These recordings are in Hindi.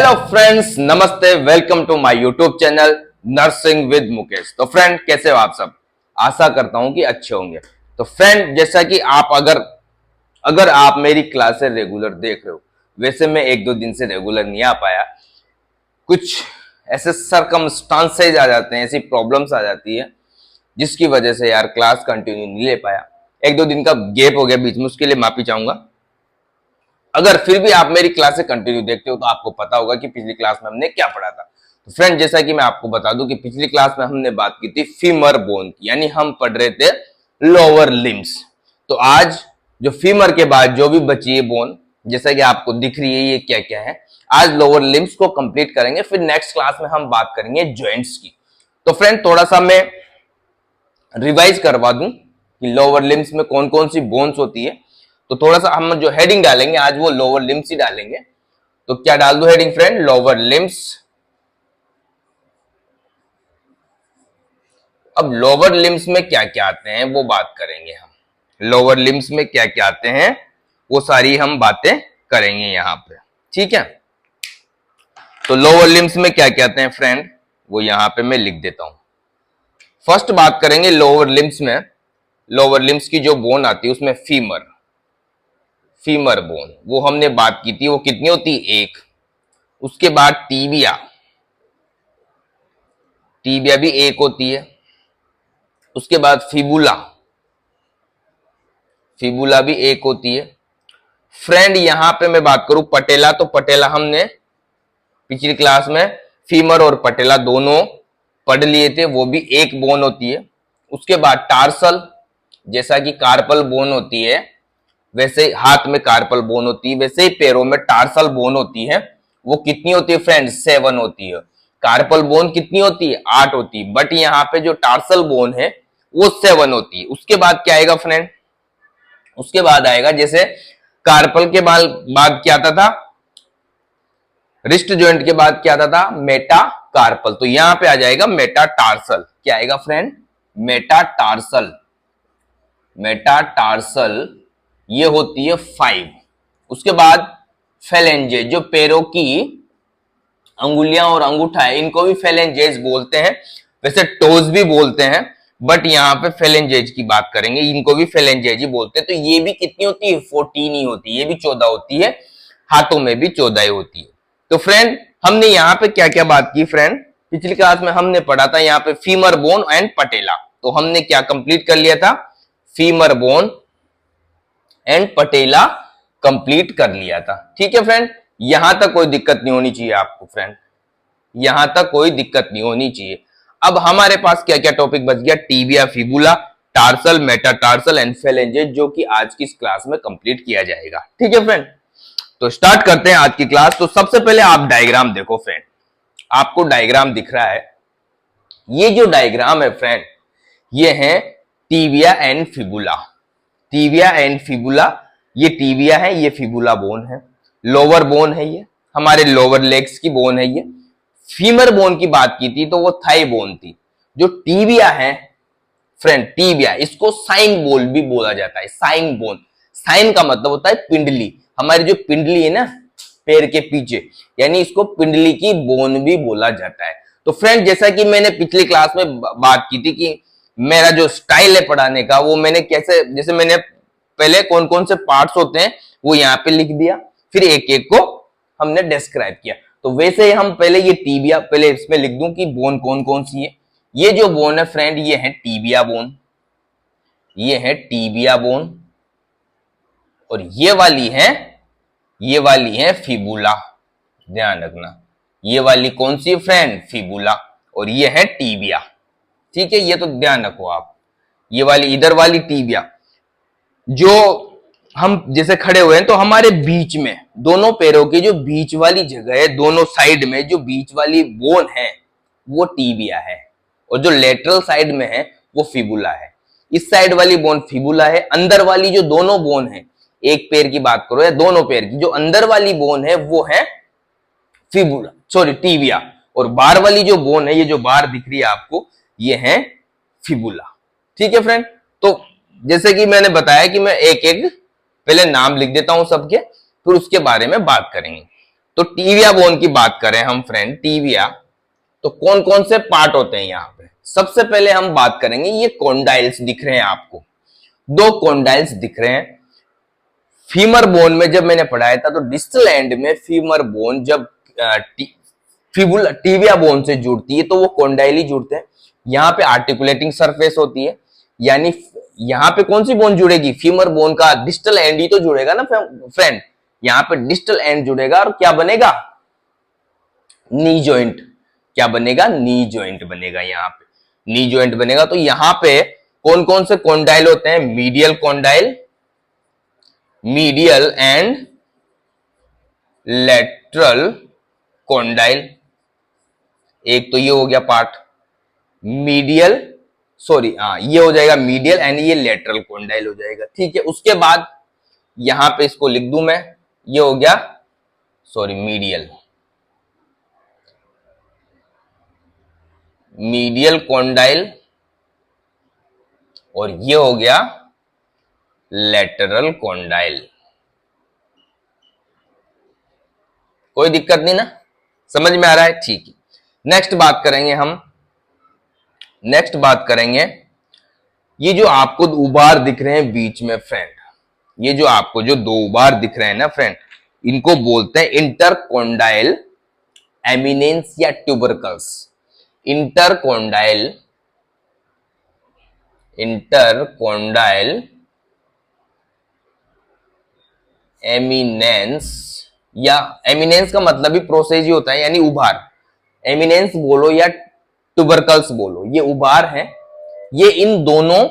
हेलो फ्रेंड्स, नमस्ते, welcome to my YouTube channel nursing with Mukesh. तो फ्रेंड, कैसे हो आप सब? आशा करता हूं कि अच्छे होंगे। तो फ्रेंड, जैसा कि आप अगर आप मेरी क्लासेस रेगुलर देख रहे हो, वैसे मैं एक दो दिन से रेगुलर नहीं आ पाया। कुछ ऐसे सरकमस्टांसेज आ जाते हैं, ऐसी प्रॉब्लम्स आ जाती है जिसकी वजह से यार क्लास कंटिन्यू नहीं ले पाया। एक दो दिन का गैप हो गया बीच में, उसके लिए माफी चाहूंगा। अगर फिर भी आप मेरी क्लासें कंटिन्यू देखते हो तो आपको पता होगा कि पिछली क्लास में हमने क्या पढ़ा था। तो फ्रेंड, जैसा कि मैं आपको बता दूं कि पिछली क्लास में हमने बात की थी फीमर बोन की, यानी हम पढ़ रहे थे लोअर लिम्स। तो आज जो फीमर के बाद जो भी बची है बोन, जैसा कि आपको दिख रही है ये क्या क्या है, आज लोअर लिम्स को कंप्लीट करेंगे। फिर नेक्स्ट क्लास में हम बात करेंगे जॉइंट्स की। तो फ्रेंड, थोड़ा सा मैं रिवाइज करवा दूं कि लोअर लिम्स में कौन कौन सी बोन्स होती है। तो थोड़ा सा हम जो हेडिंग डालेंगे आज वो लोअर लिम्स ही डालेंगे। तो क्या डाल दो हेडिंग फ्रेंड? Lower limbs. अब लोअर लिम्स में क्या क्या आते हैं वो बात करेंगे हम। लोअर लिम्स में क्या क्या आते हैं वो सारी हम बातें करेंगे यहां पे, ठीक है। तो लोअर लिम्स में क्या क्या आते हैं फ्रेंड, वो यहां पे मैं लिख देता हूं। फर्स्ट बात करेंगे लोअर लिम्स में। लोअर लिम्स की जो बोन आती है उसमें फीमर बोन, वो हमने बात की थी, वो कितनी होती है? एक। उसके बाद टीबिया भी एक होती है। उसके बाद फिबुला भी एक होती है। फ्रेंड, यहां पे मैं बात करूं पटेला, तो पटेला हमने पिछली क्लास में फीमर और पटेला दोनों पढ़ लिए थे, वो भी एक बोन होती है। उसके बाद टार्सल, जैसा कि कार्पल बोन होती है वैसे हाथ में कार्पल बोन होती है, वैसे ही पैरों में टार्सल बोन होती है। वो कितनी होती है फ्रेंड? 7 होती है। कार्पल बोन कितनी होती है? 8 होती है। बट यहाँ पे जो टार्सल बोन है वो 7 होती है। उसके बाद क्या आएगा फ्रेंड? उसके बाद आएगा, जैसे कार्पल के बाद क्या आता था? रिस्ट जॉइंट के बाद क्या आता था? मेटाकार्पल। तो यहां पे आ जाएगा मेटाटार्सल। क्या आएगा फ्रेंड? मेटाटार्सल। ये होती है 5। उसके बाद फेलेंजे, जो पैरों की अंगुलियां और अंगूठा है, इनको भी फेलेंजेज बोलते हैं। वैसे टोज भी बोलते हैं, बट यहाँ पे फेलेंजेज की बात करेंगे, इनको भी फेलेंजेज ही बोलते हैं। तो ये भी कितनी होती है? 14 ही होती है। ये भी 14 होती है, हाथों में भी 14 ही होती है। तो फ्रेंड, हमने यहाँ पे क्या क्या बात की फ्रेंड? पिछली क्लास में हमने पढ़ा था यहाँ पे फीमर बोन एंड पटेला। तो हमने क्या कंप्लीट कर लिया था? Femur bone and patella complete कर लिया था, ठीक है फ्रेंड। यहां तक कोई दिक्कत नहीं होनी चाहिए आपको फ्रेंड, यहां तक कोई दिक्कत नहीं होनी चाहिए। अब हमारे पास क्या क्या टॉपिक बच गया? Tibia, fibula, tarsal, metatarsal and phalanges, जो कि आज की इस क्लास में कंप्लीट किया जाएगा, ठीक है फ्रेंड। तो स्टार्ट करते हैं आज की क्लास। तो सबसे पहले आप डायग्राम देखो फ्रेंड, आपको डायग्राम दिख रहा है। ये जो डायग्राम है फ्रेंड, ये है tibia and fibula. Tibia and fibula, ये टीबिया है, ये फिबुला बोन है, लोअर बोन है, ये हमारे लोअर लेग्स की बोन है। ये फीमर बोन की बात की थी तो वो थाई बोन थी। जो टीबिया है फ्रेंड, टीबिया, इसको साइन बोन भी बोला जाता है। साइन बोन, साइन का मतलब होता है पिंडली। हमारी जो पिंडली है ना पैर के पीछे, यानी इसको पिंडली की बोन भी बोला जाता है। तो फ्रेंड, जैसा कि मैंने पिछली क्लास में बात की थी कि मेरा जो स्टाइल है पढ़ाने का, वो मैंने कैसे, जैसे मैंने पहले कौन कौन से पार्ट्स होते हैं वो यहाँ पे लिख दिया, फिर एक एक को हमने डिस्क्राइब किया। तो वैसे ही हम पहले ये टीबिया, पहले इसमें लिख दूं कि बोन कौन कौन सी है। ये जो बोन है फ्रेंड, ये है टीबिया बोन, ये है टीबिया बोन, और ये वाली है फिबुला। ध्यान रखना, ये वाली कौन सी फ्रेंड? फिबुला। और ये है टीबिया, ठीक है, ये तो ध्यान रखो आप। ये वाली, इधर वाली टीबिया, जो हम जैसे खड़े हुए हैं तो हमारे बीच में, दोनों पैरों के जो बीच वाली जगह है, दोनों साइड में जो बीच वाली बोन है वो टीबिया है, और जो लेटरल साइड में है वो फिबुला है। इस साइड वाली बोन फिबुला है, अंदर वाली जो दोनों बोन है, एक पैर की बात करो या दोनों पैर की, जो अंदर वाली बोन है वो है फिबुला, सॉरी टीबिया, और बाहर वाली जो बोन है, ये जो बाहर दिख रही है आपको, ये है फिबुला, ठीक है फ्रेंड। तो जैसे कि मैंने बताया कि मैं एक एक पहले नाम लिख देता हूं सबके, फिर उसके बारे में बात करेंगे। तो टीबिया बोन की बात करें हम फ्रेंड, टीबिया, तो कौन कौन से पार्ट होते हैं यहाँ पे? सबसे पहले हम बात करेंगे, ये कॉन्डाइल्स दिख रहे हैं आपको, दो कॉन्डाइल्स दिख रहे हैं। फीमर बोन में जब मैंने पढ़ाया था तो डिस्टल एंड में फीमर बोन जब फिबुला टीबिया बोन से जुड़ती है तो वो कॉन्डाइल ही जुड़ते हैं। यहाँ पे आर्टिकुलेटिंग सरफेस होती है, यानी यहाँ पे कौन सी बोन जुड़ेगी? फीमर बोन का डिस्टल एंड ही तो जुड़ेगा ना फ्रेंड। यहाँ पे डिस्टल एंड जुड़ेगा और क्या बनेगा? Knee joint. क्या बनेगा? नी जॉइंट बनेगा। यहाँ पे नी जॉइंट बनेगा। तो यहाँ पे कौन कौन से कॉन्डाइल होते हैं? Medial condyle, medial and lateral condyle. एक तो ये हो गया पार्ट मीडियल, सॉरी हाँ ये हो जाएगा मीडियल एंड ये लेटरल कॉन्डाइल हो जाएगा। ठीक है, उसके बाद यहां पे इसको लिख दूं मैं, ये हो गया सॉरी मीडियल कॉन्डाइल और ये हो गया लेटरल कॉन्डाइल। कोई दिक्कत नहीं ना, समझ में आ रहा है? ठीक है, नेक्स्ट बात करेंगे हम, नेक्स्ट बात करेंगे ये जो आपको उबार दिख रहे हैं बीच में फ्रेंड, ये जो आपको जो दो उबार दिख रहे हैं ना फ्रेंड, इनको बोलते हैं इंटरकॉन्डाइल एमिनेंस या ट्यूबरकल्स। इंटरकॉन्डाइल एमिनेंस, या एमिनेंस का मतलब ही प्रोसेस ही होता है यानी उभार। एमिनेंस बोलो या ट्यूबरकल्स बोलो, ये उभार है, ये इन दोनों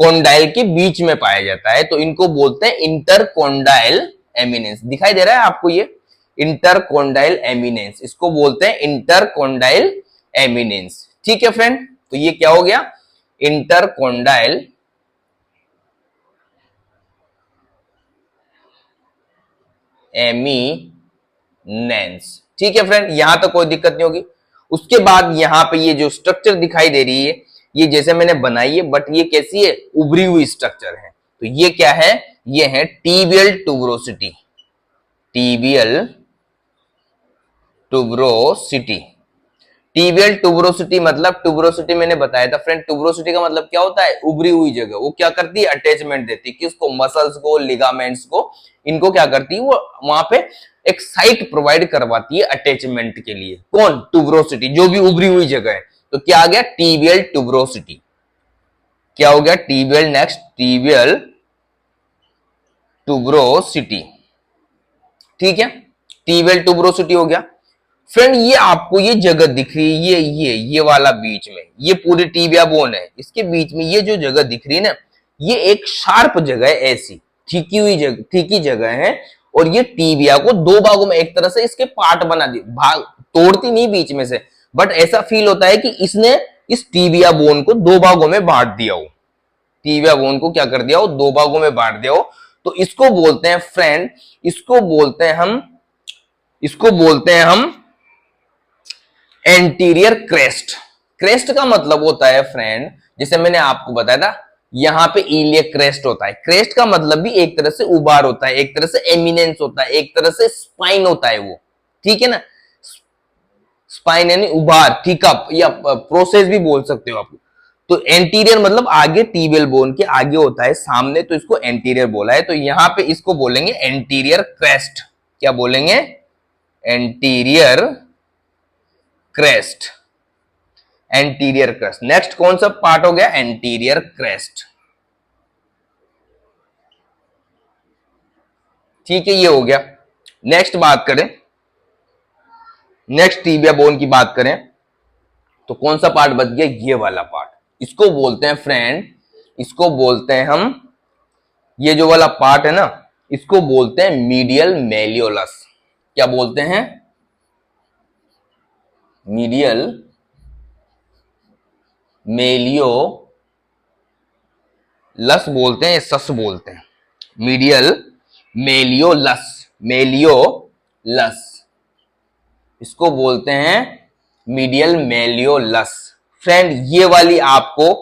कॉन्डाइल के बीच में पाया जाता है, तो इनको बोलते हैं इंटरकॉन्डाइल एमिनेंस। दिखाई दे रहा है आपको ये इंटरकॉन्डाइल एमिनेंस, इसको बोलते हैं इंटरकॉन्डाइल एमिनेंस। ठीक है फ्रेंड, तो ये क्या हो गया? इंटरकॉन्डाइल एमिनेंस। ठीक है फ्रेंड, यहां तक कोई दिक्कत नहीं होगी। उसके बाद यहाँ पे ये जो स्ट्रक्चर दिखाई दे रही है, ये जैसे मैंने बनाई है बट ये कैसी है? उभरी हुई स्ट्रक्चर है। तो ये क्या है? ये है tibial tuberosity. Tibial tuberosity, tibial tuberosity मतलब, ट्यूबरोसिटी मैंने बताया था फ्रेंड, ट्यूबरोसिटी का मतलब क्या होता है? उभरी हुई जगह। वो क्या करती है? अटैचमेंट देती है किसको? मसल्स को, लिगामेंट्स को, इनको क्या करती है? वो वहां पे एक साइट प्रोवाइड करवाती है अटैचमेंट के लिए। कौन? ट्यूबरोसिटी, जो भी उभरी हुई जगह है। तो क्या आ गया? Tibial tuberosity. क्या हो गया? Tibial, next tibial tuberosity. ठीक है, टिबियल ट्यूबरोसिटी हो गया फ्रेंड। ये आपको ये जगह दिख रही है, ये वाला बीच में, ये पूरी टीबिया बोन है, इसके बीच में ये जो जगह दिख रही है ना, ये एक शार्प जगह है, ऐसी ठीकी हुई जगह, ठीकी जगह है। और ये टीबिया को दो भागों में एक तरह से इसके पार्ट बना दी, भाग तोड़ती नहीं बीच में से, बट ऐसा फील होता है कि इसने इस टीबिया बोन को दो भागों में बांट दिया हो। टीबिया बोन को क्या कर दिया हो? दो भागों में बांट दिया हो। तो इसको बोलते हैं फ्रेंड, इसको बोलते हैं हम एंटीरियर क्रेस्ट। क्रेस्ट का मतलब होता है फ्रेंड, जैसे मैंने आपको बताया था, यहां पे इलियक क्रेस्ट होता है। क्रेस्ट का मतलब भी एक तरह से उबार होता है, एक तरह से एमिनेंस होता है, एक तरह से स्पाइन होता है वो। ठीक है ना, स्पाइन यानी उबार, ठीकअप या प्रोसेस भी बोल सकते हो आप। तो एंटीरियर मतलब आगे, टीबियल बोन के आगे होता है, सामने, तो इसको एंटीरियर बोला है। तो यहां पे इसको बोलेंगे एंटीरियर क्रेस्ट। क्या बोलेंगे? Anterior crest. Anterior crest. Next कौन सा पार्ट हो गया? Anterior crest. ठीक है, ये हो गया। नेक्स्ट बात करें, नेक्स्ट टीबिया बोन की बात करें तो कौन सा पार्ट बच गया? ये वाला पार्ट। इसको बोलते हैं फ्रेंड, इसको बोलते हैं हम, ये जो वाला पार्ट है ना, इसको बोलते हैं मीडियल मेलियोलस। क्या बोलते हैं? मीडियल मेलियोलस बोलते हैं, सस बोलते हैं, मीडियल मेलियोलस, मेलियोलस, इसको बोलते हैं मीडियल मेलियोलस। फ्रेंड, ये वाली आपको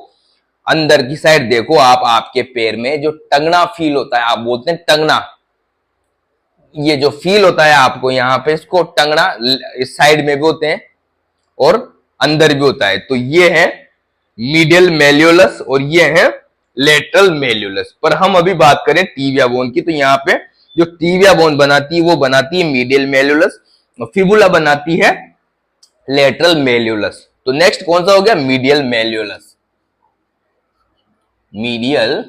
अंदर की साइड देखो आप, आपके पैर में जो टंगना फील होता है, आप बोलते हैं टंगना, ये जो फील होता है आपको यहाँ पे, इसको टंगना इस साइड में भी होते हैं और अंदर भी होता है। तो ये है मीडियल मेल्यूलस और ये है लेटरल मेल्यूलस। पर हम अभी बात करें टीबिया बोन की, तो यहाँ पे जो टीबिया बोन बनाती है वो बनाती है मीडियल मेल्यूलस और फिबुला बनाती है लेटरल मेल्यूलस। तो नेक्स्ट कौन सा हो गया? Medial malleolus, medial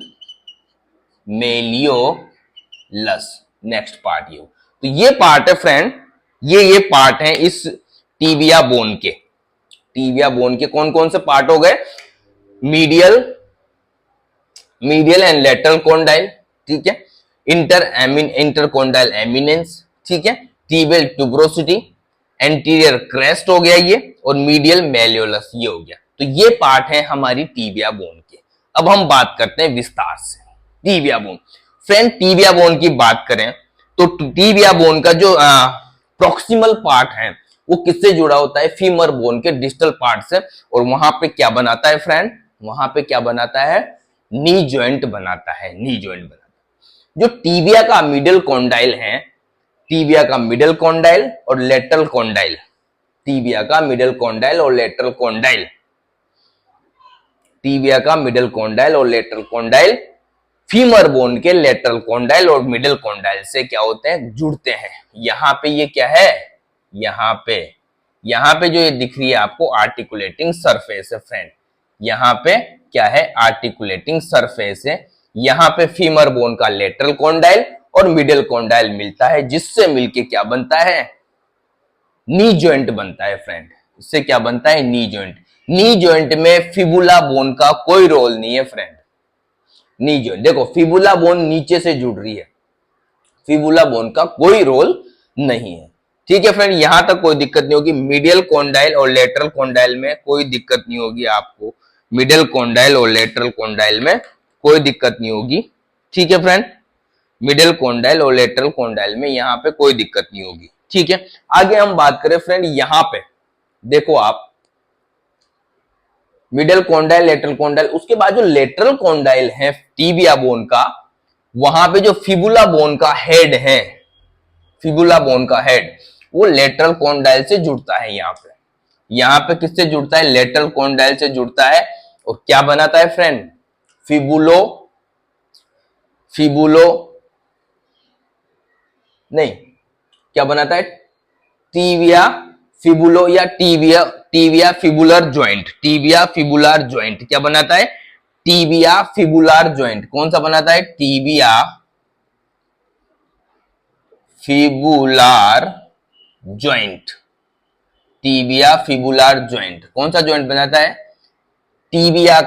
malleolus next part. ये तो ये पार्ट है फ्रेंड, ये पार्ट है इस टीबिया बोन के। टीबिया बोन के कौन कौन से पार्ट हो गए? मीडियल एंड लेटरल कॉन्डाइल, ठीक है, इंटरकॉन्डाइल एमिनेंस, ठीक है, टीबियल ट्यूबरोसिटी, एंटीरियर क्रेस्ट हो गया ये, और मीडियल मेल्यूलस ये हो गया। तो ये पार्ट है हमारी टीबिया बोन के। अब हम बात करते हैं विस्तार से tibia bone. Friend tibia bone की बात करें तो टीबिया बोन का जो प्रोक्सिमल पार्ट है वो किससे जुड़ा होता है? फीमर बोन के डिस्टल पार्ट से। और वहां पे क्या बनाता है फ्रेंड? वहां पे क्या बनाता है? नी जॉइंट बनाता है, नी जॉइंट बनाता है। जो टीबिया का मिडिल कॉन्डाइल है, टीबिया का मिडिल कॉन्डाइल और लेटरल कॉन्डाइल, टीबिया का मिडिल कॉन्डाइल और लेटरल कॉन्डाइल, टीबिया का मिडिल कॉन्डाइल और लेटरल कॉन्डाइल फीमर बोन के लेटरल कॉन्डाइल और मिडिल कॉन्डाइल से क्या होते हैं? जुड़ते हैं। यहां पे ये क्या है? यहां पे जो ये दिख रही है आपको आर्टिकुलेटिंग सरफेस है फ्रेंड। यहां पे क्या है? आर्टिकुलेटिंग सरफेस है। यहां पे फीमर बोन का लेटरल कॉन्डाइल और मिडिल कॉन्डाइल मिलता है, जिससे मिलके क्या बनता है? नी जॉइंट बनता है फ्रेंड। इससे क्या बनता है? Knee joint. नी जॉइंट में फिबुला बोन का कोई रोल नहीं है फ्रेंड। नी जॉइंट देखो, फिबुला बोन नीचे से जुड़ रही है, फिबुला बोन का कोई रोल नहीं है, ठीक है फ्रेंड। यहां तक कोई दिक्कत नहीं होगी। मीडियल कॉन्डाइल और लेटरल कॉन्डाइल में कोई दिक्कत नहीं होगी आपको, मिडिल कॉन्डाइल और लेटरल कॉन्डाइल में कोई दिक्कत नहीं होगी, ठीक है फ्रेंड। मिडिल कॉन्डाइल और लेटरल कॉन्डाइल में यहां पे कोई दिक्कत नहीं होगी, ठीक है। आगे हम बात करें फ्रेंड, यहां पे देखो आप, मिडिल कॉन्डाइल, लेटरल कॉन्डाइल, उसके बाद जो लेटरल कॉन्डाइल है टीबिया बोन का, वहां पे जो फिबुला बोन का हेड है, फिबुला बोन का हेड, वो लेटरल कॉन्डाइल से जुड़ता है। यहां पे किससे जुड़ता है? लेटरल कॉन्डाइल से जुड़ता है। और क्या बनाता है फ्रेंड? फिबुलो नहीं, क्या बनाता है? टीबिया फिबुलो या tibia fibular joint, tibia fibular joint क्या बनाता है? Tibia fibular joint. कौन सा बनाता है? Tibia fibular joint, tibia fibular joint कौन सा ज्वाइंट बनाता है? टीबिया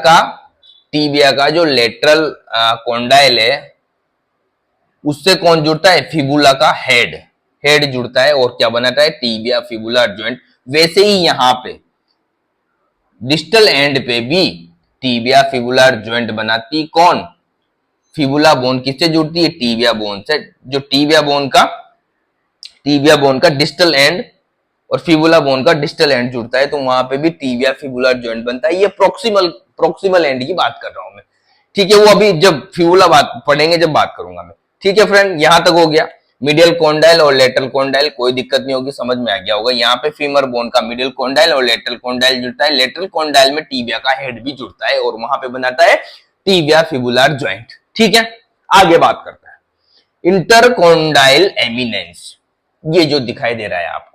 का जो लेटरल कॉन्डाइल है उससे कौन जुड़ता है? फिबुला का हेड जुड़ता है और क्या बनाता है? Tibia fibular joint. वैसे ही यहां पे डिस्टल एंड पे भी टीबिया फिबुलर ज्वाइंट बनाती कौन? फिबुला बोन किससे जुड़ती है? टीबिया बोन से। जो टीबिया बोन का डिस्टल एंड और फिबुला बोन का डिस्टल एंड जुड़ता है, तो वहां पे भी टीबिया फिबुलर ज्वाइंट बनता है। ये प्रोक्सिमल एंड की बात कर रहा हूं मैं, ठीक है। वो अभी जब फिबुला बात पढ़ेंगे जब बात करूंगा मैं, ठीक है फ्रेंड। यहां तक हो गया। मिडियल कॉन्डाइल और लेटरल कॉन्डाइल कोई दिक्कत नहीं होगी, समझ में आ गया होगा। यहाँ पे फीमर बोन का मिडियल कॉन्डाइल और लेटरल कॉन्डाइल जुड़ता है। लेटरल कॉन्डाइल में टीबिया का हेड भी जुड़ता है और वहां पे बनाता है टीबिया फिबुलर ज्वाइंट, ठीक है। आगे बात करता है इंटरकॉन्डाइल एमिनेंस। ये जो दिखाई दे रहा है आपको,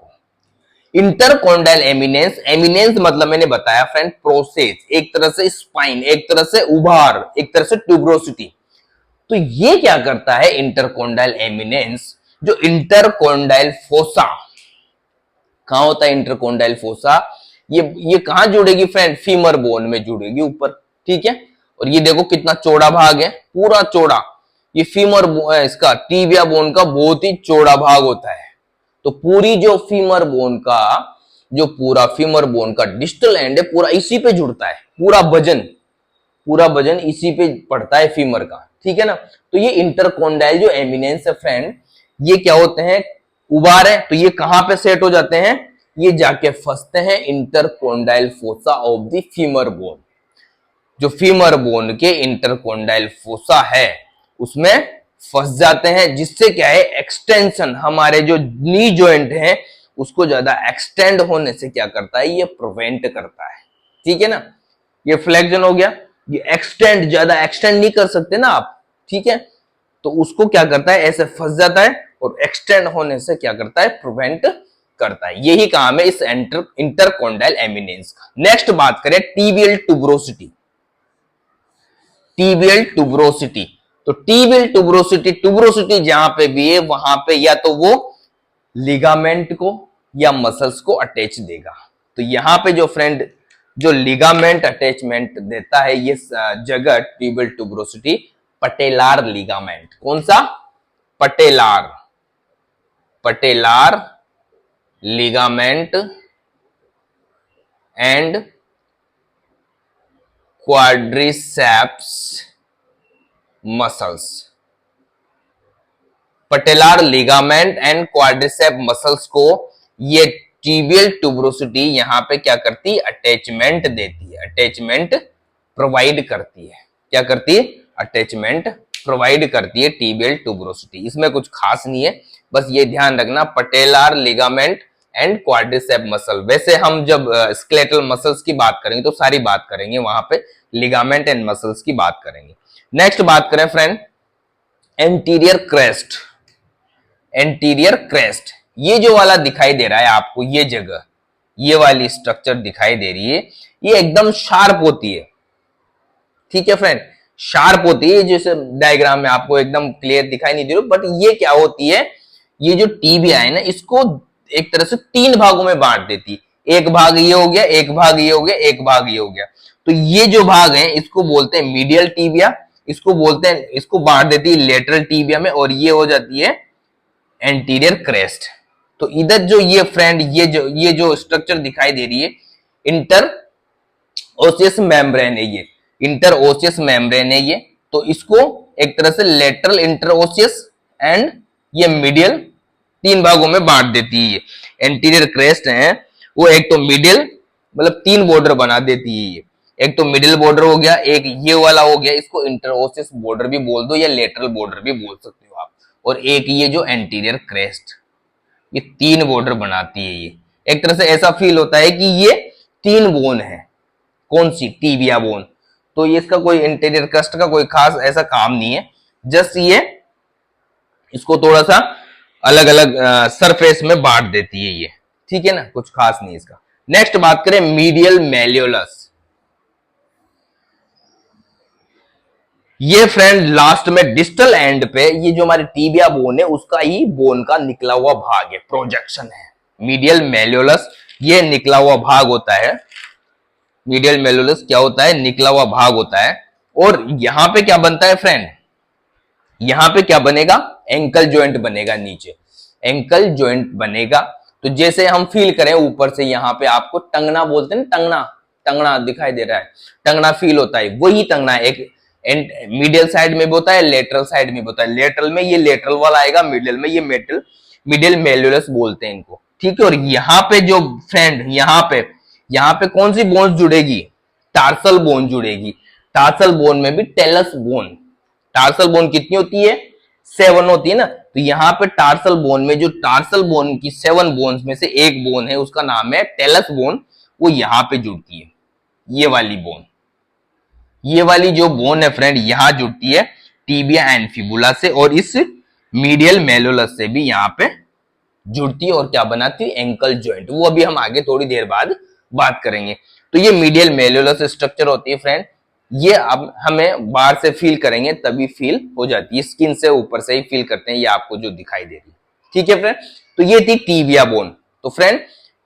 इंटरकॉन्डाइल एमिनेंस मतलब मैंने बताया फ्रेंड प्रोसेस, एक तरह से स्पाइन, एक तरह से उभार, एक तरह से ट्यूबरोसिटी। तो ये क्या करता है इंटरकॉन्डाइल एमिनेंस? जो इंटरकॉन्डाइल फोसा, कहां होता है इंटरकॉन्डाइल फोसा? ये कहां जुड़ेगी फ्रेंड? फीमर बोन में जुड़ेगी ऊपर, ठीक है। और ये देखो कितना चौड़ा भाग है, पूरा चौड़ा। ये फीमर इसका टीबिया बोन का बहुत ही चौड़ा भाग होता है। तो पूरी जो फीमर बोन का डिस्टल एंड है, पूरा इसी पे जुड़ता है। पूरा वजन इसी पे पड़ता है फीमर का, ठीक है ना। तो ये इंटरकॉन्डाइल जो एमिनेंस है फ्रेंड, ये क्या होते हैं? उभार है। तो ये कहां पे सेट हो जाते हैं? ये जाके फंसते हैं intercondylar fossa of the femur bone. जो फीमर बोन के इंटरकॉन्डाइल फोसा है उसमें फंस जाते हैं, जिससे क्या है एक्सटेंशन, हमारे जो नी जॉइंट है उसको ज्यादा एक्सटेंड होने से क्या करता है, ये प्रिवेंट करता है। ठीक है ना, ये फ्लेक्शन हो गया, ये एक्सटेंड, ज्यादा एक्सटेंड नहीं कर सकते ना आप, ठीक है, तो उसको क्या करता है, ऐसे फंस जाता है और एक्सटेंड होने से क्या करता है, प्रिवेंट करता है। यही काम है इस इंटरकॉन्डाइल एमिनेंस का। नेक्स्ट बात करें टीबियल ट्यूबरोसिटी। टीबियल ट्यूबरोसिटी, तो टीबियल ट्यूबरोसिटी, ट्यूबरोसिटी जहां पे भी है वहां पे या तो वो लिगामेंट को या मसल्स को अटैच देगा। तो यहां पे जो फ्रेंड जो लिगामेंट अटैचमेंट देता है ये जगह टीबियल ट्यूबरोसिटी, पटेलार लिगामेंट। कौन सा, patellar, patellar ligament and quadriceps muscles. Patellar ligament and quadricep muscles को ये टिबियल ट्यूबरोसिटी यहां पे क्या करती है, अटैचमेंट देती है, अटैचमेंट प्रोवाइड करती है। क्या करती है, अटैचमेंट प्रोवाइड करती है टिबियल ट्यूबरोसिटी। इसमें कुछ खास नहीं है, बस ये ध्यान रखना पटेलार लिगामेंट एंड क्वाड्रिसेप मसल। वैसे हम जब स्केलेटल मसल्स की बात करेंगे तो सारी बात करेंगे, वहां पे लिगामेंट एंड मसल्स की बात करेंगे। नेक्स्ट बात करें friend anterior crest. Anterior crest, ये जो वाला दिखाई दे रहा है आपको, ये जगह, ये वाली स्ट्रक्चर दिखाई दे रही है, ये एकदम शार्प होती है। ठीक है फ्रेंड, शार्प होती है, जैसे डायग्राम में आपको एकदम क्लियर दिखाई नहीं दे रही, बट ये क्या होती है, ये जो टीबिया है ना, इसको एक तरह से 3 भागों में बांट देती है। एक भाग ये हो गया, एक भाग ये हो गया, एक भाग ये हो गया। तो ये जो भाग है इसको बोलते हैं मीडियल टीबिया, इसको बोलते हैं, इसको बांट देती है लेटरल टीबिया में, और ये हो जाती है एंटीरियर क्रेस्ट। तो इधर जो ये फ्रेंड ये जो स्ट्रक्चर दिखाई दे रही है, इंटर ओसियस मेम्ब्रेन है, ये इंटर ओसियस मेम्ब्रेन है ये। तो इसको एक तरह से लेटरल इंटर ओसियस एंड ये मीडियल 3 भागों में बांट देती है। एंटीरियर क्रेस्ट है वो एक तो मीडियल, मतलब 3 बॉर्डर बना देती है ये। एक तो मिडिल बॉर्डर हो गया, एक ये वाला हो गया, इसको इंटरओसियस बॉर्डर भी बोल दो या लेटरल बॉर्डर भी बोल सकते हो आप, और एक ये जो एंटीरियर क्रेस्ट, ये 3 बॉर्डर बनाती है ये। एक तरह से ऐसा फील होता है कि ये 3 बोन है। कौन सी, टीबिया बोन। तो ये इसका कोई इंटीरियर क्रेस्ट का कोई खास ऐसा काम नहीं है, जस्ट ये इसको थोड़ा सा अलग अलग सरफेस में बांट देती है ये। ठीक है ना, कुछ खास नहीं इसका। नेक्स्ट बात करें मीडियल मेल्योलस। ये फ्रेंड लास्ट में डिस्टल एंड पे ये जो हमारी टीबिया बोन है उसका ही बोन का निकला हुआ भाग है, प्रोजेक्शन है मीडियल मेल्योलस। ये निकला हुआ भाग होता है, मीडियल मेल्योलस क्या होता है, निकला हुआ भाग होता है। और यहां पे क्या बनता है फ्रेंड, यहां पे क्या बनेगा, एंकल जॉइंट बनेगा, नीचे एंकल जॉइंट बनेगा। तो जैसे हम फील करें ऊपर से, यहां पे आपको टंगना बोलते हैं, टंगना, टंगना दिखाई दे रहा है, टंगना फील होता है, वही टंगना है। एक मिडियल साइड में भी होता है, लेटरल साइड में भी होता है। लेटरल में ये लेटरल वाला आएगा, मिडियल में ये मिडियल मेल्युलस बोलते हैं इनको। ठीक है, और यहाँ पे जो फ्रेंड यहाँ पे कौन सी बोन जुड़ेगी, टार्सल बोन जुड़ेगी। टार्सल बोन में भी टेलस बोन, टार्सल बोन कितनी होती है, 7 होती है ना। तो यहाँ पे टार्सल बोन में जो टार्सल बोन की 7 बोन्स में से एक बोन है, उसका नाम है टेलस बोन, वो यहाँ पे जुड़ती है, ये वाली बोन। ये वाली जो बोन है फ्रेंड यहां जुड़ती है टीबिया एंड फिबुला से, और इस मीडियल मेल्युलस से भी यहां पे जुड़ती है, और क्या बनाती है, एंकल जॉइंट। वो अभी हम आगे थोड़ी देर बाद बात करेंगे। तो ये मीडियल मेल्युलस स्ट्रक्चर होती है फ्रेंड, ये अब हमें बाहर से फील करेंगे तभी फील हो जाती है, स्किन से ऊपर से ही फील करते हैं, ये आपको जो दिखाई दे रही है। ठीक है फ्रेंड, तो ये थी टीबिया बोन। तो फ्रेंड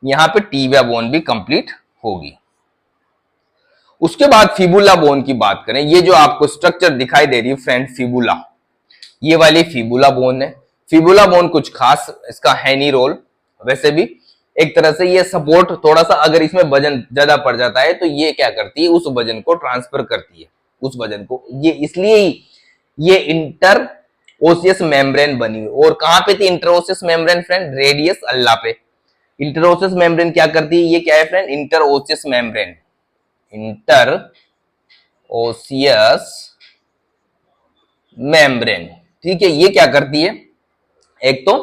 यहाँ पे टीबिया बोन भी कंप्लीट होगी। उसके बाद फिबुला बोन की बात करें, ये जो आपको स्ट्रक्चर दिखाई दे रही है फ्रेंड फिबुला, ये वाली फिबुला बोन है। फिबुला बोन कुछ खास इसका है नहीं रोल, वैसे भी एक तरह से ये सपोर्ट, थोड़ा सा अगर इसमें वजन ज्यादा पड़ जाता है तो ये क्या करती है, उस वजन को ट्रांसफर करती है, उस वजन को। ये इसलिए ही ये इंटर ओसियस मेम्ब्रेन बनी। और कहां पे थी interosseous membrane friend, radius ulna पे। इंटर ओसियस मेम्ब्रेन क्या करती है, ये क्या है friend, interosseous membrane, interosseous membrane. ठीक है, ये क्या करती है, एक तो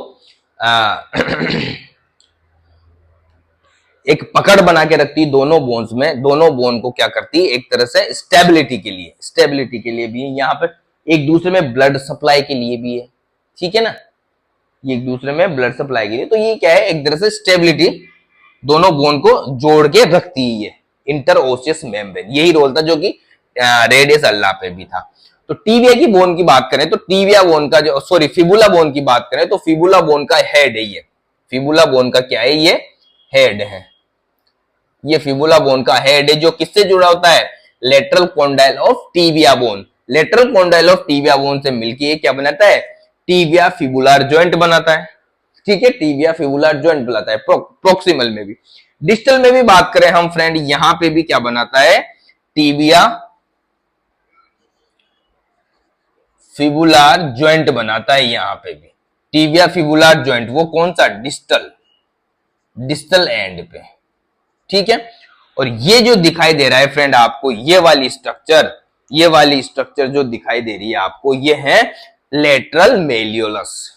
एक पकड़ बना के रखती है दोनों बोन्स में, दोनों बोन को क्या करती है, एक तरह से स्टेबिलिटी के लिए भी है, यहाँ पे एक दूसरे में ब्लड सप्लाई के लिए भी है, ठीक है ना, ये एक दूसरे में ब्लड सप्लाई के लिए, तो ये क्या है, एक तरह से स्टेबिलिटी दोनों बोन को जोड़ के रखती है, ये इंटर ओसियस मेम्ब्रेन, यही रोल था जो कि रेडियस अल्लाह पे भी था। तो टीबिया की बोन की बात करें तो टीबिया बोन का जो, सॉरी, फिबुला बोन की बात करें तो फिबुला बोन का हेड है ये, फिबुला बोन का क्या है, ये हेड है, ये फिबुला बोन का हेड है, जो किससे जुड़ा होता है, lateral condyle of tibia bone, lateral condyle of tibia bone से मिलकर ये क्या बनाता है, टीबिया फिबुलर जॉइंट बनाता है, ठीक है, टीबिया फिबुलर जॉइंट बनाता है, प्रोक्सिमल में भी। डिस्टल में भी बात करें हम फ्रेंड, यहां पे भी क्या बनाता है, टीबिया फिबुलर जॉइंट बनाता है, यहां पे भी टीबिया फिबुलर जॉइंट, वो कौन सा, डिस्टल एंड पे, ठीक है। और ये जो दिखाई दे रहा है फ्रेंड आपको, ये वाली स्ट्रक्चर जो दिखाई दे रही है आपको, ये है लेटरल मेलियोलस,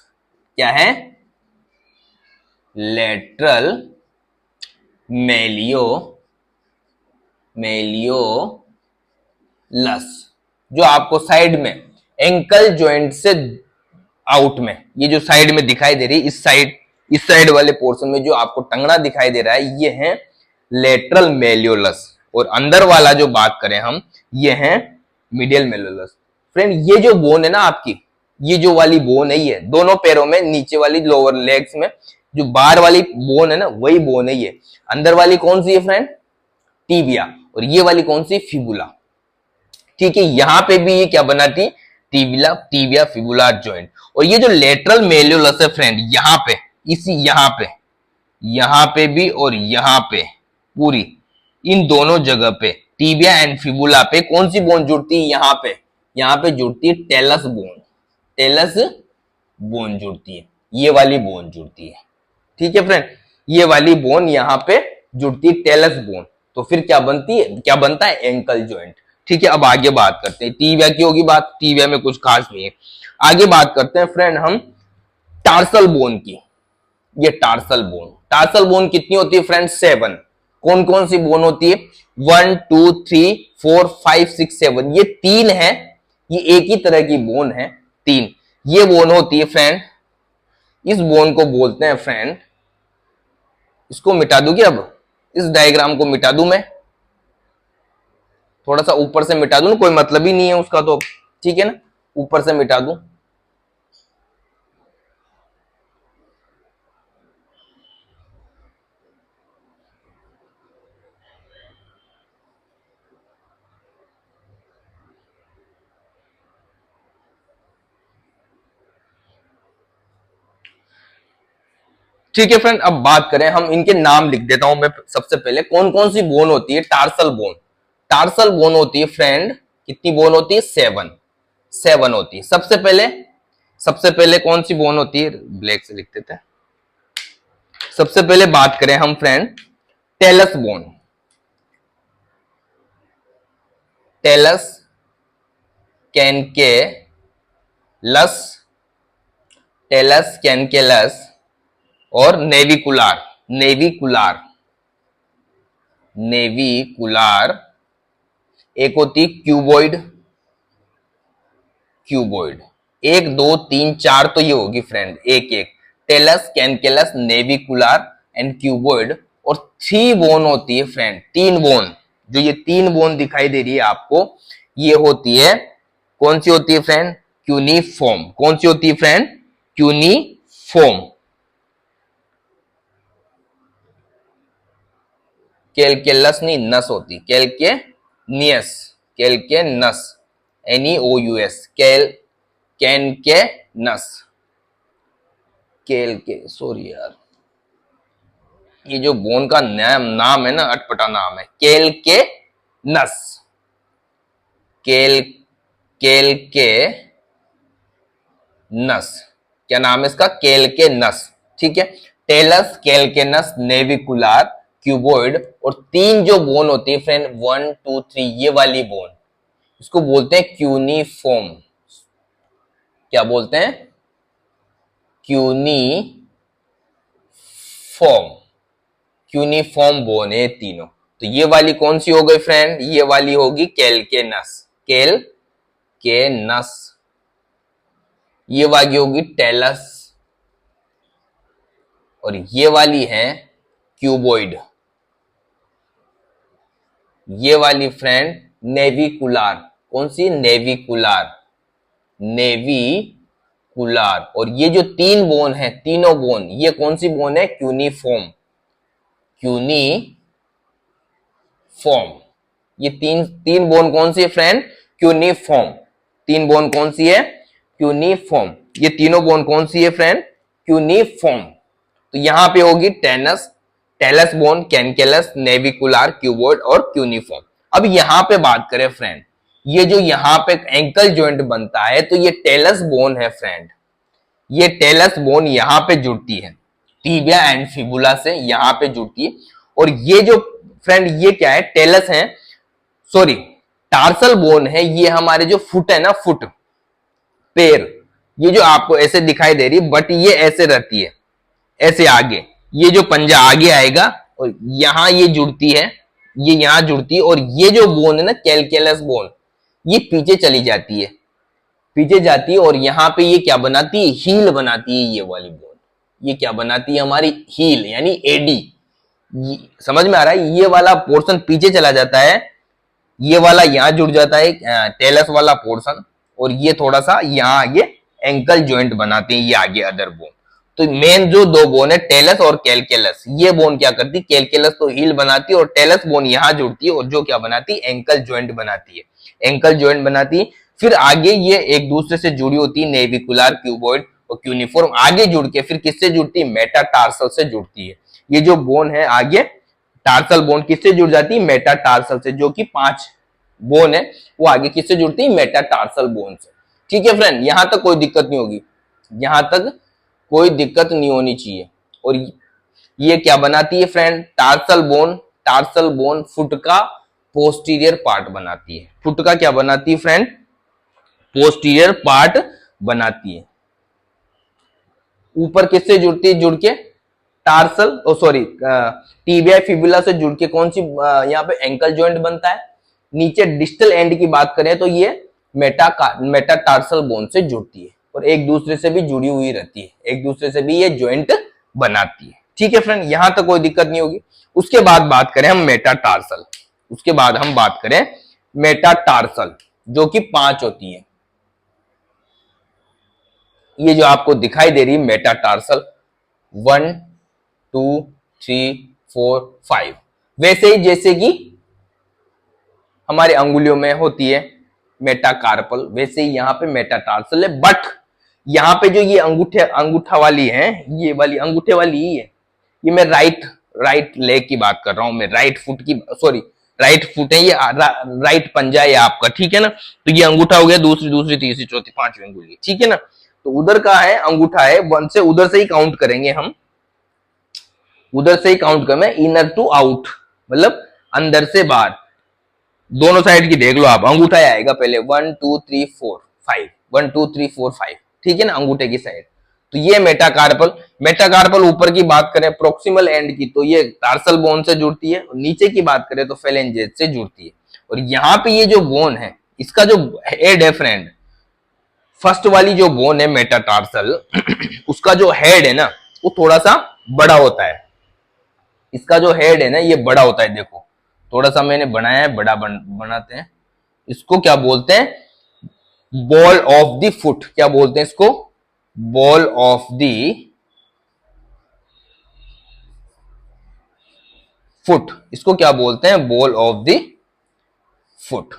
क्या है, लेटरल मेलियोलस, जो आपको साइड में एंकल जॉइंट से आउट में, ये जो साइड में दिखाई दे रही है, इस साइड वाले पोर्शन में जो आपको टंगना दिखाई दे रहा है, ये है लेटरल मेलियोलस, और अंदर वाला जो बात करें हम, ये है मीडियल मेलियोलस। फ्रेंड ये जो बोन है ना आपकी, ये जो वाली बोन है, ये दोनों पैरों में नीचे वाली लोअर लेग्स में जो बाहर वाली बोन है ना, वही बोन है ये। अंदर वाली कौन सी है फ्रेंड, टीबिया, और ये वाली कौन सी, फिबुला, ठीक है। यहां पे भी ये क्या बनाती, टीबिया फिबुला जॉइंट। और ये जो लेटरल मेलियोलस है फ्रेंड, यहाँ पे, यहाँ पे भी और यहाँ पे, पूरी इन दोनों जगह पे टीबिया एंड फिबुला पे कौन सी बोन जुड़ती है, यहाँ पे जुड़ती है टेलस बोन जुड़ती है, ये वाली बोन जुड़ती है, ठीक है फ्रेंड, ये वाली बोन यहाँ पे जुड़ती है टेलस बोन, तो फिर क्या बनता है, एंकल जॉइंट, ठीक है। अब आगे बात करते हैं, टीबिया की होगी बात, टीबिया में कुछ खास नहीं है। आगे बात करते हैं फ्रेंड हम टार्सल बोन की, ये टार्सल बोन कितनी होती है फ्रेंड, 7। कौन कौन सी बोन होती है, 1 2 3 4 5 6 7, ये 3 है, ये एक ही तरह की बोन है, 3 ये बोन होती है फ्रेंड। इस बोन को बोलते हैं फ्रेंड, इसको मिटा दूं क्या, अब इस डायग्राम को मिटा दूं मैं, थोड़ा सा ऊपर से मिटा दूं, कोई मतलब ही नहीं है उसका, तो ठीक है ना, ऊपर से मिटा दूं। ठीक है फ्रेंड, अब बात करें हम, इनके नाम लिख देता हूं मैं सबसे पहले, कौन कौन सी बोन होती है, टार्सल बोन होती है फ्रेंड, कितनी बोन होती है, 7 होती है। सबसे पहले कौन सी बोन होती है, ब्लैक से लिख देते हैं। सबसे पहले बात करें हम फ्रेंड टेलस बोन, टेलस कैनकेलस और नेविकुलार, एक होती क्यूबॉइड, 1 2 3 4 तो ये होगी फ्रेंड, एक टेलस, कैनकेलस, नेविकुलार एंड क्यूबॉइड। और 3 बोन होती है फ्रेंड, 3 बोन, जो ये 3 बोन दिखाई दे रही है आपको, ये होती है, कौन सी होती है फ्रेंड, क्यूनिफॉर्म, कौन सी होती है फ्रेंड, क्यूनिफॉर्म। कैलकेलस नहीं, नस होती, कैलकेनियस, NEOUS, कैनकेनस, सॉरी यार, ये जो बोन का नाम है ना, अटपटा नाम है, कैलकेनस, क्या नाम है इसका, कैलकेनस, ठीक है। टेलस, कैलकेनस, नेविकुलार, क्यूबॉइड, और 3 जो बोन होती है फ्रेंड, 1 2 3, ये वाली बोन, इसको बोलते हैं क्यूनिफॉर्म, क्या बोलते हैं, क्यूनीफॉर्म, क्यूनीफॉर्म बोन है तीनों। तो ये वाली कौन सी हो गई फ्रेंड, ये वाली होगी कैल्केनस, कैल्केनस। ये वाली होगी टेलस, और ये वाली है क्यूबॉइड। ये वाली फ्रेंड नेविकुलार, कौन सी, नेविकुलार, नेविकुलार। और ये जो तीन बोन है, तीनों बोन, ये कौन सी बोन है, क्यूनीफॉर्म, क्यूनीफॉर्म। ये तीन तीन बोन कौन सी है फ्रेंड, क्यूनीफॉर्म। तीन बोन कौन सी है, क्यूनीफॉर्म। ये तीनों बोन कौन सी है फ्रेंड, क्यूनीफॉर्म। तो यहां पे होगी टेनस, टेलस बोन, कैनकेलस, नेविकुलार, क्यूबॉइड और क्यूनीफॉर्म। अब यहां पे बात करें फ्रेंड, ये जो यहां पे एंकल जॉइंट बनता है, तो ये टेलस बोन है फ्रेंड। ये टेलस बोन यहां पे जुड़ती है टीबिया एंड फिबुला से, यहां पे जुड़ती है। और ये जो फ्रेंड, ये क्या है, टेलस है, सॉरी टार्सल बोन है, ये हमारे जो फुट है ना, फुट, पैर, ये जो आपको ऐसे दिखाई दे रही, बट ये ऐसे रहती है, ऐसे आगे, ये जो पंजा आगे आएगा और यहां ये जुड़ती है, ये यहां जुड़ती है। और ये जो बोन है ना, कैलकेलस बोन, ये पीछे चली जाती है, पीछे जाती है, और यहां पे ये क्या बनाती है, हील बनाती है। ये वाली बोन ये क्या बनाती है, हमारी हील यानी एडी। समझ में आ रहा है, ये वाला पोर्शन पीछे चला जाता है, ये वाला यहां जुड़ जाता है, टेलस वाला पोर्शन, और ये थोड़ा सा यहां आगे एंकल जॉइंट बनाते हैं, ये आगे अदर बोन। तो मेन जो दो बोन है, टेलस और कैलकेलस, ये बोन क्या करती है, कैलकेलस तो हील बनाती है और टेलस बोन यहां जुड़ती है, और जो क्या बनाती है, एंकल जॉइंट बनाती है, एंकल जॉइंट बनाती है। फिर आगे ये एक दूसरे से जुड़ी होती है, नेविकुलर, क्यूबॉइड और क्यूनिफॉर्म, आगे जुड़ के फिर किससे जुड़ती है, मेटाटार्सल से जुड़ती है। ये जो बोन है आगे, टार्सल बोन किससे जुड़ जाती है, मेटाटार्सल से, जो कि 5 बोन है, वो आगे किससे जुड़ती है, मेटाटार्सल बोन से। ठीक है फ्रेंड, यहां तक कोई दिक्कत नहीं होगी, यहां तक कोई दिक्कत नहीं होनी चाहिए। और ये क्या बनाती है friend, tarsal bone, tarsal bone foot का पोस्टीरियर पार्ट बनाती है। फुट का क्या बनाती है फ्रेंड, पोस्टीरियर पार्ट बनाती है। ऊपर किससे जुड़ती है, जुड़ के टार्सल, ओ सॉरी टीबिया फिबुला से जुड़ के कौन सी, यहाँ पे एंकल जॉइंट बनता है। नीचे डिस्टल एंड की बात करें तो ये मेटाटार्सल बोन से जुड़ती है, और एक दूसरे से भी जुड़ी हुई रहती है, एक दूसरे से भी ये जॉइंट बनाती है। ठीक है फ्रेंड, यहां तक कोई दिक्कत नहीं होगी। उसके बाद बात करें हम मेटाटार्सल, उसके बाद हम बात करें मेटाटार्सल, जो कि 5 होती है। ये जो आपको दिखाई दे रही है मेटाटार्सल, 1 2 3 4 5, वैसे ही जैसे कि हमारे अंगुलियों में होती है मेटाकार्पल, वैसे ही यहाँ पे मेटाटार्सल है। बट यहाँ पे जो ये अंगूठा वाली है, ये वाली अंगूठे वाली ही है, ये मैं राइट लेग की बात कर रहा हूं, मैं राइट फुट की, सॉरी राइट फुट है ये, राइट पंजा है आपका, ठीक है ना। तो ये अंगूठा हो गया, दूसरी तीसरी चौथी 5वीं अंगुली, ठीक है ना। तो उधर का है अंगूठा है, 1 से उधर से ही काउंट करेंगे हम, उधर से ही काउंट करें, इनर टू आउट, मतलब अंदर से बाहर, दोनों साइड की देख लो आप, अंगूठा आएगा पहले 1 2 3 4 5, 1 2 3 4 5, ठीक है ना, अंगूठे की साइड। तो ये मेटाकार्पल, मेटाकार्पल ऊपर की बात करें प्रोक्सिमल एंड की, तो ये टार्सल बोन से जुड़ती है, और नीचे की बात करें तो फेलेंजेस से जुड़ती है। और यहाँ पे ये जो बोन है, इसका जो हेड है फ्रेंड, फर्स्ट वाली जो बोन है मेटाटार्सल, उसका जो हेड है ना, वो थोड़ा सा बड़ा होता है। इसका जो हेड है ना, ये बड़ा होता है, देखो थोड़ा सा मैंने बनाया है, बड़ा बनाते हैं। इसको क्या बोलते हैं, बॉल ऑफ द फुट, क्या बोलते हैं इसको, बॉल ऑफ द फुट, इसको क्या बोलते हैं, बॉल ऑफ द फुट।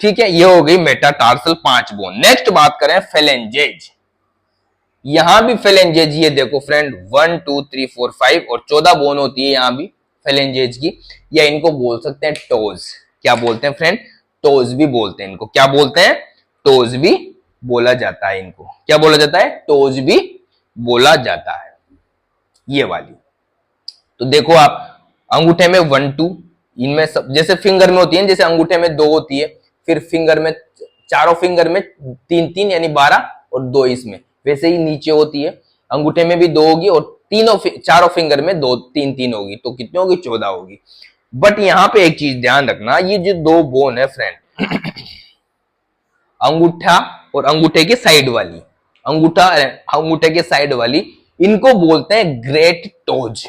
ठीक है, ये हो गई मेटाटार्सल 5 बोन। नेक्स्ट बात करें फेलेंजेज, यहां भी फेलेंजेज, ये देखो फ्रेंड 1 2 3 4 5 और 14 बोन होती है यहां भी फेलेंजेज की, या इनको बोल सकते हैं टोज। क्या बोलते हैं फ्रेंड, टोज भी बोलते हैं इनको, क्या बोलते हैं, टोज भी बोला जाता है इनको, क्या बोला जाता है, टोज भी बोला जाता है, ये वाली। तो देखो आप, अंगूठे में 1 2, इनमें सब जैसे फिंगर में होती है, जैसे अंगूठे में 2 होती है, फिर फिंगर में चारों फिंगर में 3-3 यानी 12 और 2 इसमें। वैसे ही नीचे होती है, अंगूठे में भी 2 होगी और चारों फिंगर में 2-3-3 होगी, तो कितनी होगी? 14 होगी। बट यहां पे एक चीज ध्यान रखना, ये जो 2 बोन है फ्रेंड, अंगूठा और अंगूठे के साइड वाली, अंगूठे के साइड वाली, इनको बोलते हैं ग्रेट टोज।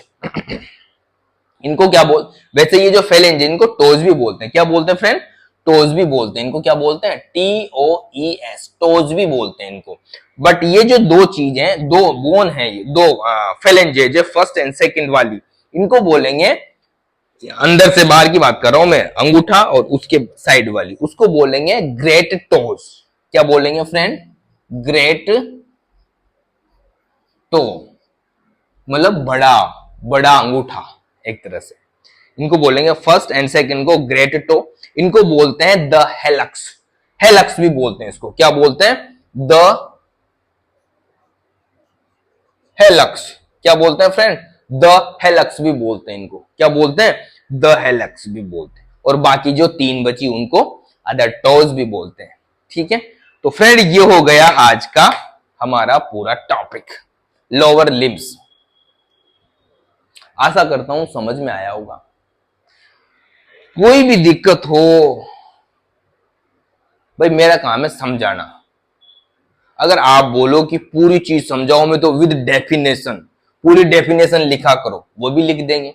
इनको क्या वैसे ये जो फेलेंज है इनको टोज भी बोलते हैं। क्या बोलते हैं फ्रेंड? टोज भी बोलते हैं इनको। क्या बोलते हैं? TOES, टोज भी बोलते हैं इनको। बट ये जो 2 चीज हैं, 2 बोन है, ये 2 फेलेंजेज है, फर्स्ट एंड सेकंड वाली, इनको बोलेंगे, अंदर से बाहर की बात कर रहा हूं मैं, अंगूठा और उसके साइड वाली, उसको बोलेंगे ग्रेट टोज। क्या बोलेंगे फ्रेंड? ग्रेट टो, मतलब बड़ा बड़ा अंगूठा एक तरह से। इनको बोलेंगे फर्स्ट एंड सेकंड को ग्रेट टो। इनको बोलते हैं द हेलक्स, हेलक्स भी बोलते हैं इसको। क्या बोलते हैं? द हेलक्स। क्या बोलते हैं फ्रेंड? द हेलक्स भी बोलते हैं इनको। क्या बोलते हैं? द हेलक्स भी बोलते हैं। और बाकी जो 3 बची उनको अदर टोज भी बोलते हैं। ठीक है, तो फ्रेंड ये हो गया आज का हमारा पूरा टॉपिक, लोअर लिम्स। आशा करता हूं समझ में आया होगा। कोई भी दिक्कत हो भाई, मेरा काम है समझाना। अगर आप बोलो कि पूरी चीज समझाओ मैं, तो विद डेफिनेशन, पूरी डेफिनेशन लिखा करो, वो भी लिख देंगे।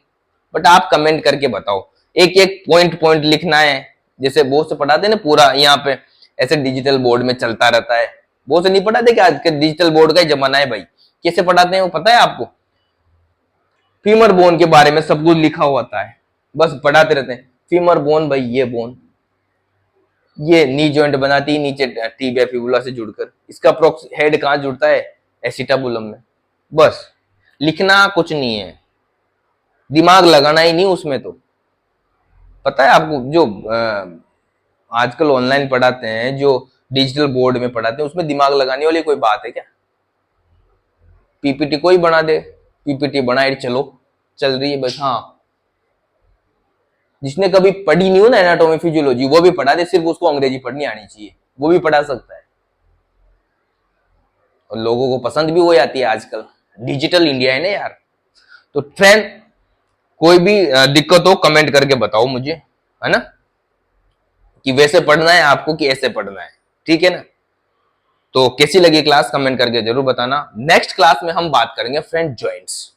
बट आप कमेंट करके बताओ, एक एक पॉइंट पॉइंट लिखना है। जैसे बहुत से पढ़ाते हैं ना, पूरा यहाँ पे ऐसे डिजिटल बोर्ड में चलता रहता है। बहुत से नहीं पढ़ाते कि आज के डिजिटल बोर्ड का ही जमाना है भाई। कैसे पढ़ाते हैं वो पता है आपको? फीमर बोन के बारे में सब कुछ लिखा हुआ होता है, बस पढ़ाते रहते हैं। फीमर बोन भाई, ये बोन ये नी जॉइंट बनाती है नीचे टिबिया फिबुला से जुड़कर। इसका अप्रोक्स हेड कहां जुड़ता है? एसिटाबुलम में। बस लिखना कुछ नहीं है, दिमाग लगाना ही नहीं उसमें। तो पता है आपको, जो आजकल ऑनलाइन पढ़ाते हैं, जो डिजिटल बोर्ड में पढ़ाते हैं, उसमें दिमाग लगाने वाली कोई बात है क्या? पीपीटी कोई बना दे, पीपीटी बनाए चलो, चल रही है बस। हाँ, जिसने कभी पढ़ी नहीं हो ना एनाटॉमी फिजियोलॉजी, वो भी पढ़ा दे, सिर्फ उसको अंग्रेजी पढ़नी आनी चाहिए, वो भी पढ़ा सकता है। और लोगों को पसंद भी हो जाती है आजकल, डिजिटल इंडिया है ना यार। तो फ्रेंड, कोई भी दिक्कत हो कमेंट करके बताओ मुझे, है ना, कि वैसे पढ़ना है आपको कि ऐसे पढ़ना है। ठीक है ना? तो कैसी लगी क्लास कमेंट करके जरूर बताना। नेक्स्ट क्लास में हम बात करेंगे फ्रेंड जॉइंट्स।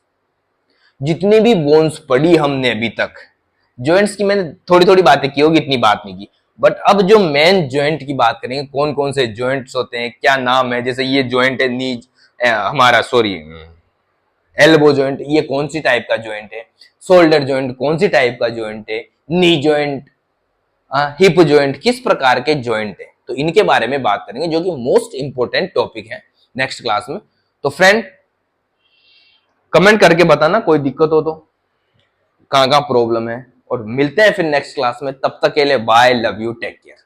जितनी भी बोन्स पढ़ी हमने अभी तक, जॉइंट्स की मैंने थोड़ी थोड़ी बातें की होगी, इतनी बात नहीं की। बट अब जो मेन जॉइंट की बात करेंगे, कौन कौन से जॉइंट्स होते हैं, क्या नाम है। जैसे ये जॉइंट है नीज, हमारा सॉरी एल्बो जॉइंट, ये कौन सी टाइप का जॉइंट है। शोल्डर जॉइंट कौन सी टाइप का जॉइंट है। नी जॉइंट, हिप जॉइंट किस प्रकार के जॉइंट है। तो इनके बारे में बात करेंगे, जो कि मोस्ट इंपोर्टेंट टॉपिक है नेक्स्ट क्लास में। तो फ्रेंड, कमेंट करके बताना कोई दिक्कत हो तो, कहां कहां प्रॉब्लम है। और मिलते हैं फिर नेक्स्ट क्लास में। तब तक के लिए bye, love you, take care.